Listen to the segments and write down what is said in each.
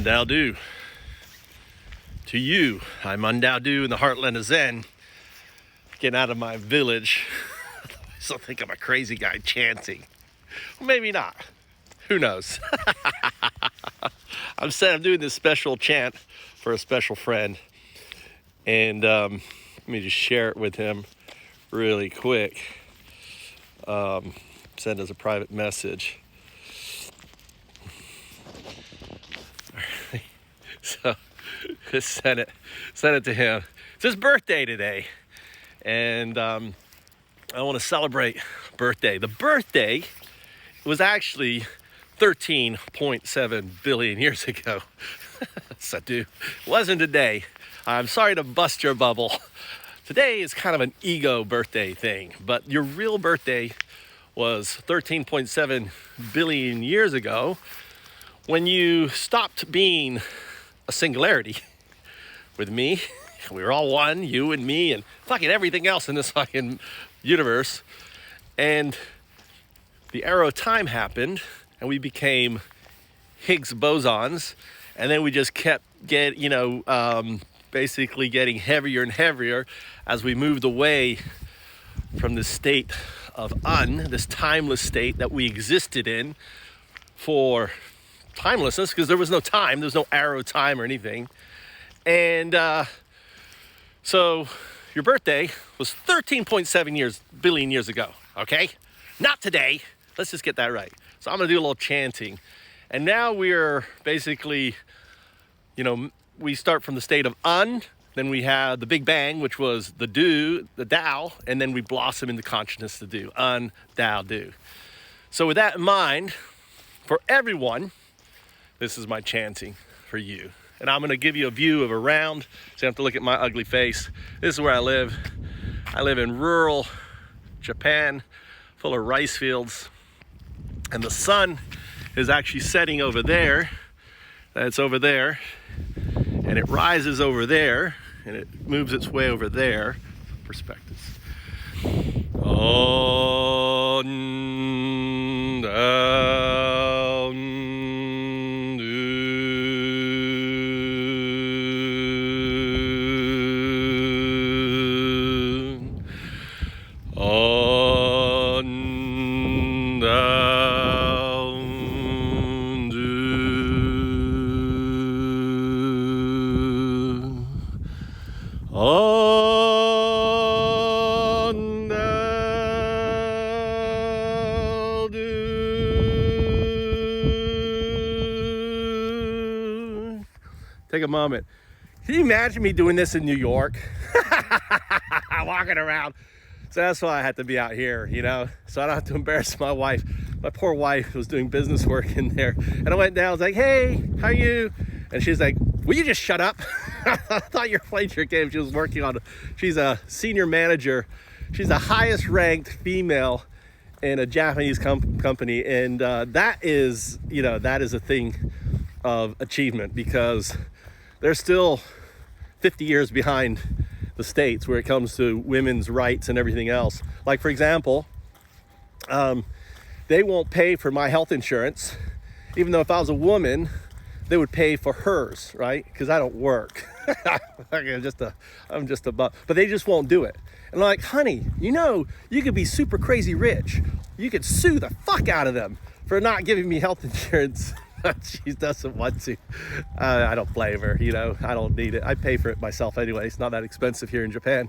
UnDaoDu. To you, I'm UnDaoDu in the Heartland of Zen. Getting out of my village. I still think I'm a crazy guy chanting. Well, maybe not. Who knows? I'm doing this special chant for a special friend. And let me just share it with him really quick. Send as a private message. So just send it to him. It's his birthday today, and I want to celebrate birthday. The birthday was actually 13.7 billion years ago. Sahdu, it wasn't today. I'm sorry to bust your bubble. Today is kind of an ego birthday thing, but your real birthday was 13.7 billion years ago when you stopped being a singularity with me. We were all one, you and me and fucking everything else in this fucking universe. And the arrow of time happened and we became Higgs bosons. And then we just kept basically getting heavier and heavier as we moved away from this state of this timeless state that we existed in for timelessness, because there was no time, there's no arrow time or anything. And so your birthday was 13.7 billion years ago, okay? Not today. Let's just get that right. So I'm gonna do a little chanting. And now we're basically, we start from the state of then we have the Big Bang, which was the Tao, and then we blossom into consciousness, the Do, UnDaoDu. So with that in mind, for everyone, this is my chanting for you. And I'm gonna give you a view of around, so you don't have to look at my ugly face. This is where I live. I live in rural Japan, full of rice fields. And the sun is actually setting over there. That's over there. And it rises over there, and it moves its way over there. Perspectives. Take a moment. Can you imagine me doing this in New York? Walking around. So that's why I had to be out here, so I don't have to embarrass my wife. My poor wife was doing business work in there. And I went down, I was like, hey, how are you? And she's like, will you just shut up? I thought you were playing your game. She's a senior manager. She's the highest ranked female in a Japanese company. And that is a thing of achievement, because they're still 50 years behind the States where it comes to women's rights and everything else. Like, for example, they won't pay for my health insurance, even though if I was a woman, they would pay for hers, right? Because I don't work. I'm just a but they just won't do it. And I'm like, honey, you could be super crazy rich. You could sue the fuck out of them for not giving me health insurance. She doesn't want to. I don't blame her, I don't need it. I pay for it myself anyway. It's not that expensive here in Japan.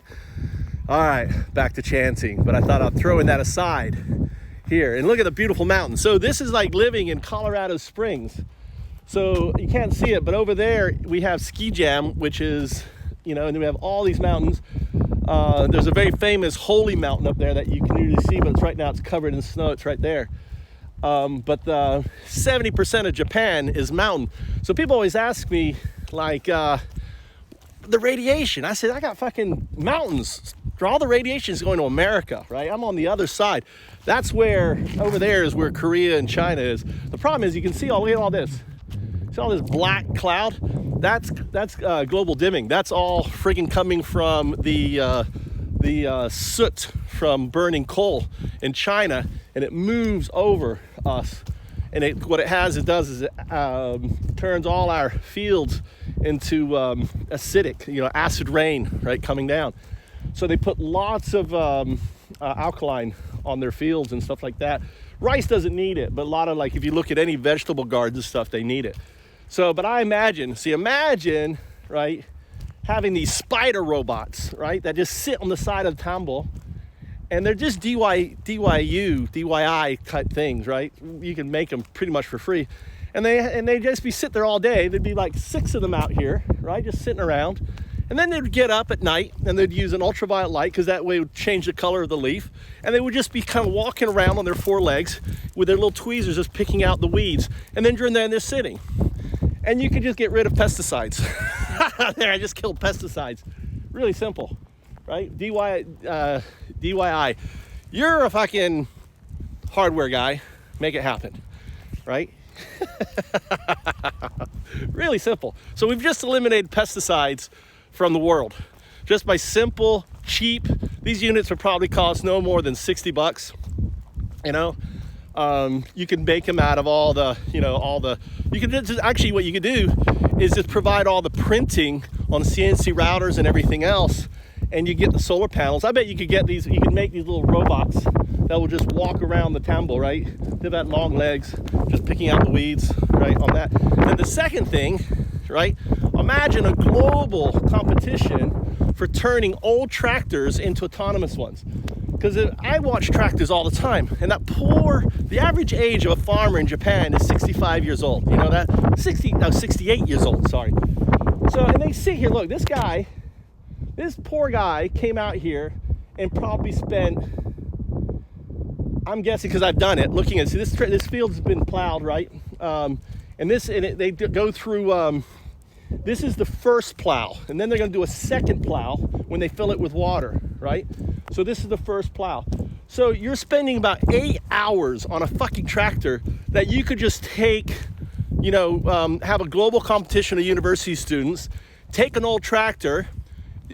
All right, back to chanting. But I thought I'd throw in that aside here. And look at the beautiful mountains. So this is like living in Colorado Springs. So you can't see it, but over there we have Ski Jam, which is, and then we have all these mountains. There's a very famous holy mountain up there that you can usually see, but right now it's covered in snow. It's right there. But 70% of Japan is mountain. So people always ask me, like, the radiation. I said, I got fucking mountains. All the radiation is going to America, right? I'm on the other side. That's where, over there is where Korea and China is. The problem is you can see look at all this. See all this black cloud? That's global dimming. That's all friggin' coming from the soot from burning coal in China, and it moves over us And what it does is it turns all our fields into acidic, acid rain, right, coming down. So they put lots of alkaline on their fields and stuff like that. Rice doesn't need it, but a lot of, like, if you look at any vegetable gardens and stuff, they need it. So, but I imagine, right, having these spider robots, right, that just sit on the side of the tumble, and they're just DIY type things, right? You can make them pretty much for free. And they just sit there all day. There'd be like 6 of them out here, right, just sitting around. And then they'd get up at night and they'd use an ultraviolet light, because that way it would change the color of the leaf. And they would just be kind of walking around on their 4 legs with their little tweezers, just picking out the weeds. And then during that, they're sitting. And you could just get rid of pesticides. There, I just killed pesticides. Really simple, right? DIY. You're a fucking hardware guy. Make it happen, right? Really simple. So we've just eliminated pesticides from the world just by simple, cheap. These units would probably cost no more than $60. You can make them out of all the, you can just, actually what you could do is just provide all the printing on CNC routers and everything else, and you get the solar panels. I bet you could get these, you can make these little robots that will just walk around the tambo, right? They've got long legs, just picking out the weeds, right, on that. And then the second thing, right, imagine a global competition for turning old tractors into autonomous ones. Because I watch tractors all the time, and the average age of a farmer in Japan is 65 years old. You know that? 68 years old, sorry. So, and they sit here, look, this poor guy came out here and probably spent, I'm guessing because I've done it, looking at, this field's been plowed, right? They go through, this is the first plow, and then they're going to do a second plow when they fill it with water, right? So this is the first plow. So you're spending about 8 hours on a fucking tractor that you could just take, have a global competition of university students, take an old tractor,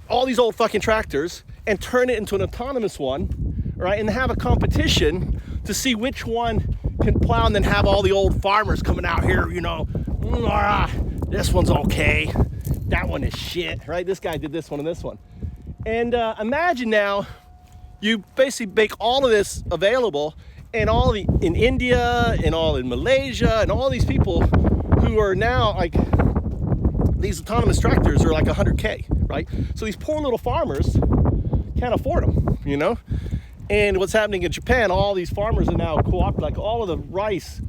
all these old fucking tractors, and turn it into an autonomous one, right? And have a competition to see which one can plow, and then have all the old farmers coming out here, this one's okay, that one is shit, right? This guy did this one and this one. And imagine now you basically make all of this available, and in India and all in Malaysia, and all these people who are now like, these autonomous tractors are like 100K, right? So these poor little farmers can't afford them, And what's happening in Japan, all these farmers are now like all of the rice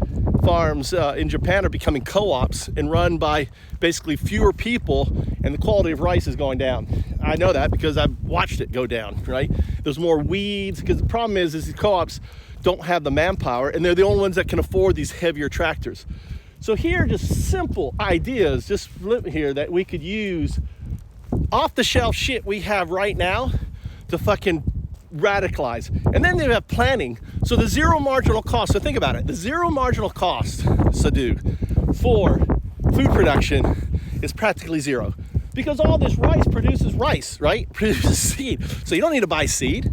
farms in Japan are becoming co-ops and run by basically fewer people, and the quality of rice is going down. I know that because I've watched it go down, right? There's more weeds, because the problem is these co-ops don't have the manpower, and they're the only ones that can afford these heavier tractors. So here are just simple ideas just here that we could use off-the-shelf shit we have right now to fucking radicalize. And then they have planning. So the zero marginal cost, so think about it, the zero marginal cost, Sahdu, for food production is practically zero, because all this rice produces rice, right? Produces seed. So you don't need to buy seed.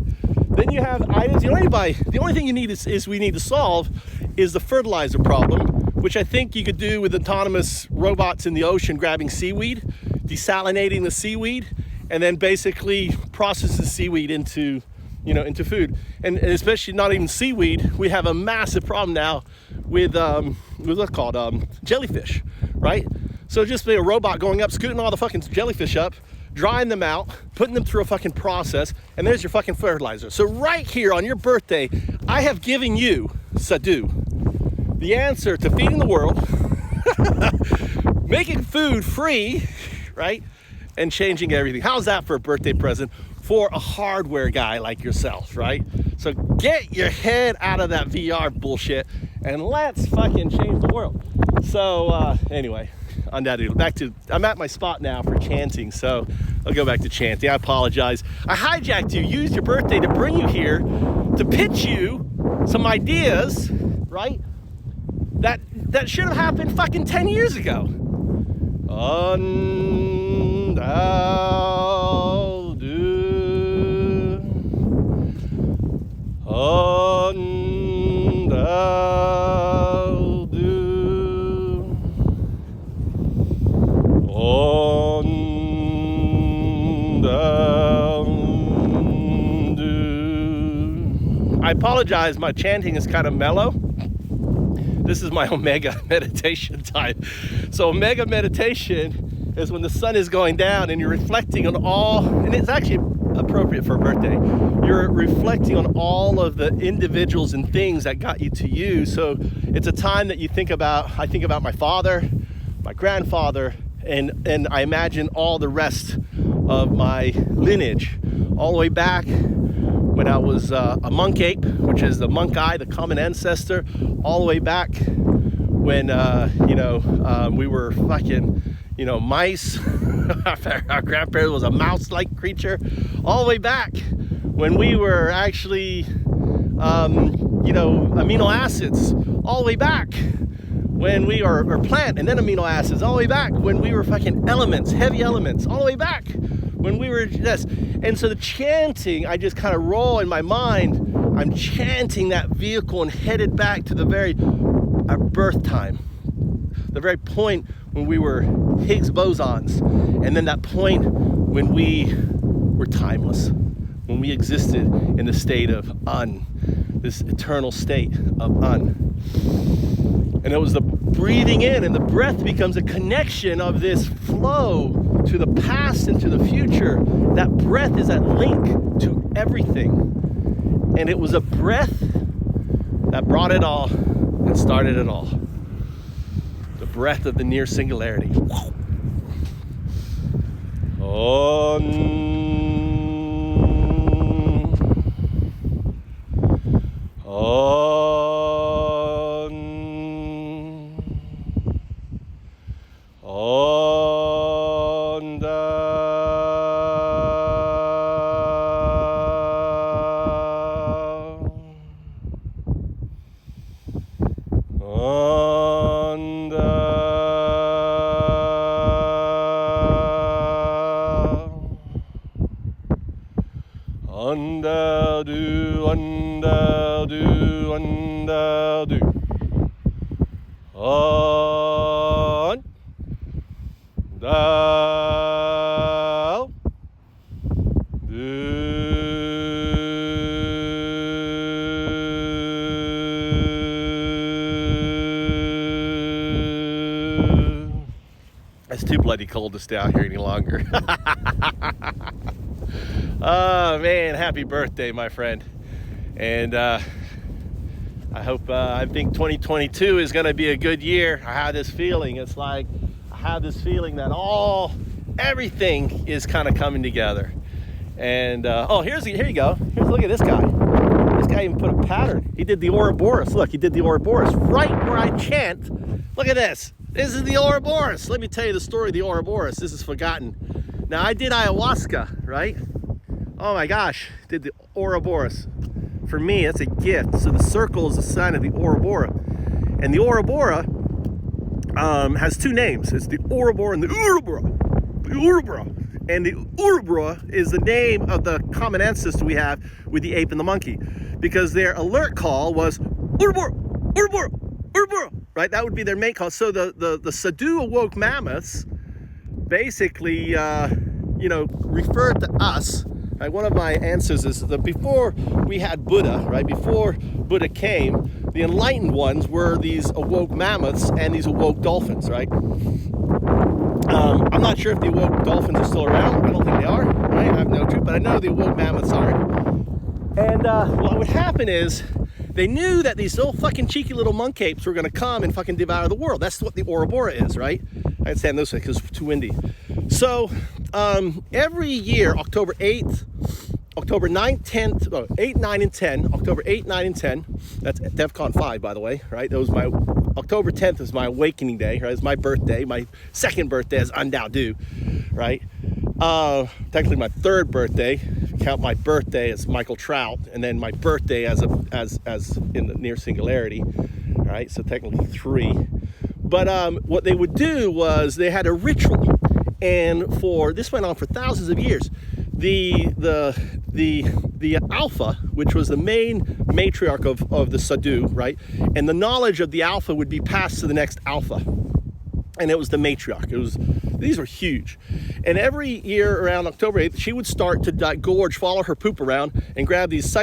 Then you have items, the only thing you need is we need to solve is the fertilizer problem, which I think you could do with autonomous robots in the ocean grabbing seaweed, desalinating the seaweed, and then basically process the seaweed into food. And especially not even seaweed, we have a massive problem now with what's called jellyfish, right? So just be a robot going up, scooting all the fucking jellyfish up, drying them out, putting them through a fucking process, and there's your fucking fertilizer. So right here on your birthday, I have given you, Sahdu, the answer to feeding the world, making food free, right? And changing everything. How's that for a birthday present for a hardware guy like yourself, right? So get your head out of that VR bullshit and let's fucking change the world. So anyway, UnDaoDu, I'm at my spot now for chanting, so I'll go back to chanting. I apologize. I hijacked you, used your birthday to bring you here, to pitch you some ideas, right? That should have happened fucking 10 years ago. UnDaoDu. UnDaoDu. I apologize, my chanting is kind of mellow. This is my Omega meditation time. So Omega meditation is when the sun is going down and you're reflecting on all, and it's actually appropriate for a birthday, you're reflecting on all of the individuals and things that got you to you. So it's a time that you think about, I think about my father, my grandfather, and I imagine all the rest of my lineage, all the way back when I was a monk ape, which is the monk eye, the common ancestor, all the way back when we were fucking mice. Our grandparent was a mouse-like creature, all the way back when we were actually amino acids, all the way back when we are plant and then amino acids, all the way back when we were fucking elements, heavy elements, all the way back when we were this. And so the chanting, I just kind of roll in my mind. I'm chanting that vehicle and headed back to our birth time, the very point when we were Higgs bosons, and then that point when we were timeless, when we existed in the state of this eternal state of And it was the breathing in, and the breath becomes a connection of this flow to the past and to the future. That breath is that link to everything. And it was a breath that brought it all and started it all. The breath of the near singularity. UnDaoDu, UnDaoDu, UnDaoDu. It's too bloody cold to stay out here any longer. Oh man, happy birthday, my friend. And I think 2022 is going to be a good year. I have this feeling. It's like I have this feeling that everything is kind of coming together. And here you go. Look at this guy. This guy even put a pattern. He did the Ouroboros. Look, he did the Ouroboros right where I chant. Look at this. This is the Ouroboros. Let me tell you the story of the Ouroboros. This is forgotten. Now, I did ayahuasca, right? Oh my gosh, did the Ouroboros. For me, it's a gift. So the circle is the sign of the Ouroboros. And the Ouroboros has two names. It's the Ouroboros and the Ouroboros. The Ouroboros. And the Ouroboros is the name of the common ancestor we have with the ape and the monkey. Because their alert call was Ouroboros, Ouroboros, Ouroboros. Right? That would be their main call. So the Sahdu awoke mammoths basically, referred to us. Like one of my ancestors, before we had Buddha, right? Before Buddha came, the enlightened ones were these awoke mammoths and these awoke dolphins, right? I'm not sure if the awoke dolphins are still around. I don't think they are, right? I have no truth, but I know the awoke mammoths are. And what would happen is they knew that these little fucking cheeky little monk apes were going to come and fucking devour the world. That's what the Ouroboros is, right? I stand this way because it's too windy. So every year, October 8th, October 9th, 10th, 8, 9, and 10, October 8, 9, and 10, that's DEFCON 5, by the way, right? That was October 10th is my awakening day, right? It's my birthday. My second birthday is UnDaoDu, right? Technically my third birthday. If you count my birthday as Michael Trout, and then my birthday as in the near singularity, right? So technically 3. But what they would do was they had a ritual, and this went on for thousands of years. The alpha, which was the main matriarch of the Sahdu, right? And the knowledge of the alpha would be passed to the next alpha. And it was the matriarch. It was These were huge. And every year around October 8th, she would start to gorge, follow her poop around and grab these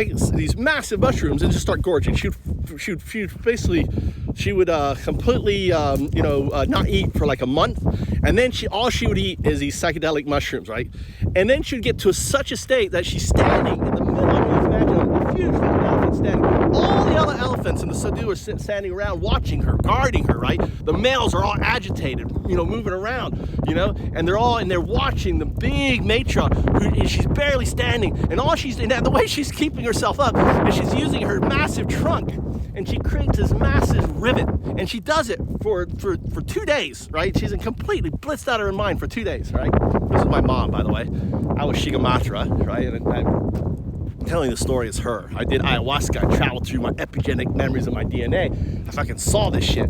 massive mushrooms and just start gorging. She would completely, not eat for like a month. And then all she would eat is these psychedelic mushrooms, right? And then she'd get to such a state that she's standing in the middle. I mean, imagine a huge fucking elephant standing. All the other elephants in the Sahdu are standing around watching her, guarding her, right? The males are all agitated, moving around, and they're watching the big matron and she's barely standing. And the way she's keeping herself up is she's using her massive trunk, and she creates this massive rivet, and she does it for 2 days, right? She's completely blitzed out of her mind for 2 days, right? This is my mom, by the way. I was Shigamatra, right? And I'm telling the story as her. I did ayahuasca. I traveled through my epigenetic memories of my DNA. I fucking saw this shit.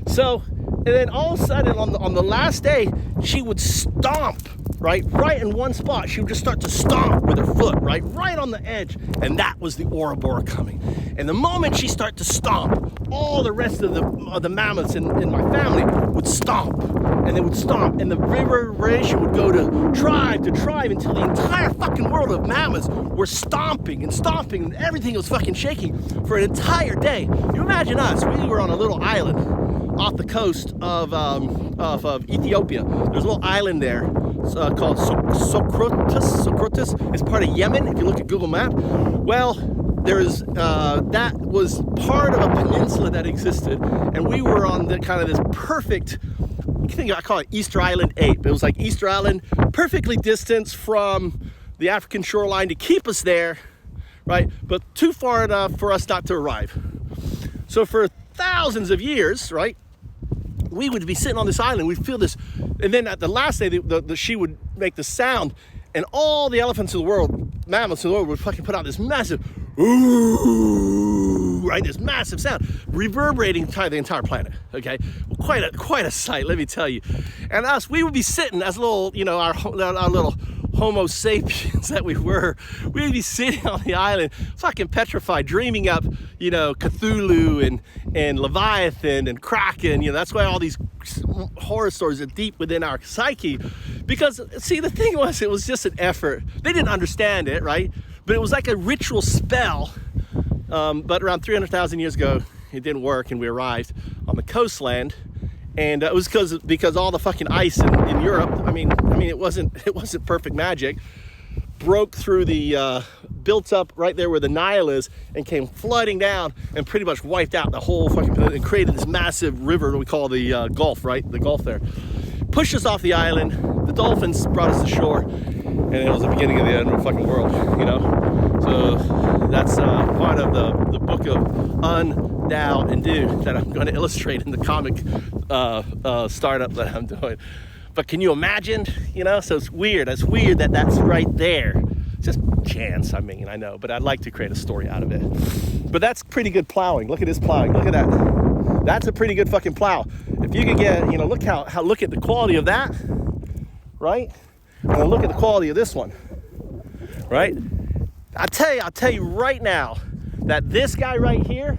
So, and then all of a sudden on the last day, she would stomp, right in one spot. She would just start to stomp with her foot, right on the edge. And that was the Ouroboros coming. And the moment she started to stomp, all the rest of the mammoths in my family would stomp. And they would stomp. And the reverberation would go to tribe until the entire fucking world of mammoths were stomping. And everything was fucking shaking for an entire day. You imagine us. We were on a little island off the coast of Ethiopia. There's a little island there called Socotra. It's part of Yemen, if you look at Google Map. Well, that was part of a peninsula that existed, and we were on this perfect, I call it Easter Island 8, but it was like Easter Island, perfectly distanced from the African shoreline to keep us there, right? But too far enough for us not to arrive. So for thousands of years, right, we would be sitting on this island, we'd feel this, and then at the last day, she would make the sound, and all the elephants in the world, mammoths in the world, would fucking put out this massive ooh, right, this massive sound, reverberating the entire planet, okay? Well, quite a sight, let me tell you. And us, we would be sitting as little, our little Homo sapiens that we were, we'd be sitting on the island, fucking petrified, dreaming up, Cthulhu and Leviathan and Kraken. That's why all these horror stories are deep within our psyche. Because, see, the thing was, it was just an effort. They didn't understand it, right? But it was like a ritual spell. But around 300,000 years ago, it didn't work, and we arrived on the coastland. And it was because all the fucking ice in Europe, I mean, it wasn't perfect magic, broke through the, built up right there where the Nile is, and came flooding down and pretty much wiped out the whole fucking, and created this massive river that we call the Gulf, right? The Gulf there. Pushed us off the island, the dolphins brought us to shore, and it was the beginning of the end of the fucking world, So that's part of the book of UnDaoDu that I'm going to illustrate in the comic startup that I'm doing. But can you imagine? So it's weird. It's weird that that's right there. Just chance, I know, but I'd like to create a story out of it. But that's pretty good plowing. Look at this plowing. Look at that. That's a pretty good fucking plow. If you could get, look look at the quality of that, right? And then look at the quality of this one, right? I'll tell you right now that this guy right here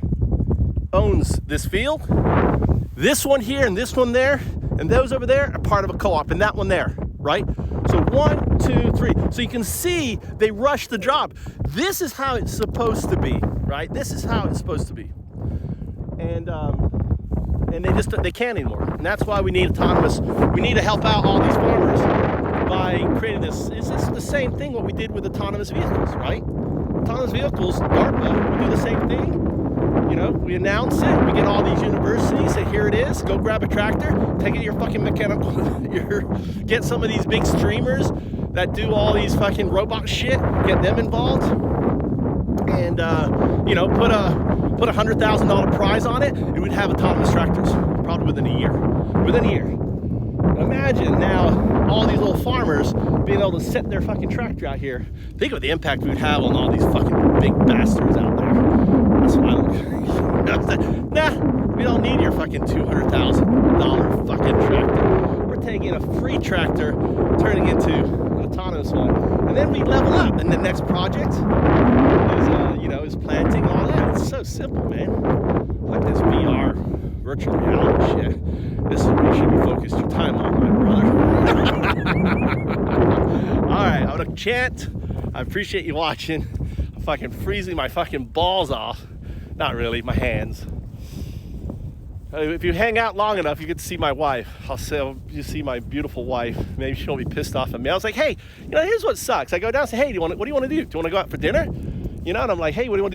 owns this field. This one here and this one there and those over there are part of a co-op, and that one there, right? So 1, 2, 3. So you can see they rushed the job. This is how it's supposed to be, right? This is how it's supposed to be. And they can't anymore. And that's why we need autonomous. We need to help out all these farmers by creating this. It's just the same thing what we did with autonomous vehicles, right? Autonomous vehicles, DARPA, we do the same thing. We announce it, we get all these universities, say here it is, go grab a tractor, take it to your fucking mechanical, get some of these big streamers that do all these fucking robot shit, get them involved, and put a $100,000 prize on it, and we'd have autonomous tractors, probably within a year. Imagine now all these little farmers being able to set their fucking tractor out here. Think of the impact we'd have on all these fucking big bastards out there. That's what I look at. Nah, we don't need your fucking $200,000 fucking tractor. We're taking a free tractor, turning into an autonomous one, and then we level up. And the next project is planting and all that. It's so simple, man. Like this VR virtual reality shit. This is where you should be focused your time on, my brother. chant. I appreciate you watching. I'm fucking freezing my fucking balls off. Not really, my hands. If you hang out long enough, you get to see my wife. I'll say, you see my beautiful wife. Maybe she won't be pissed off at me. I was like, hey, here's what sucks. I go down and say, hey, what do you want to do? Do you want to go out for dinner? And I'm like, hey, what do you want to do?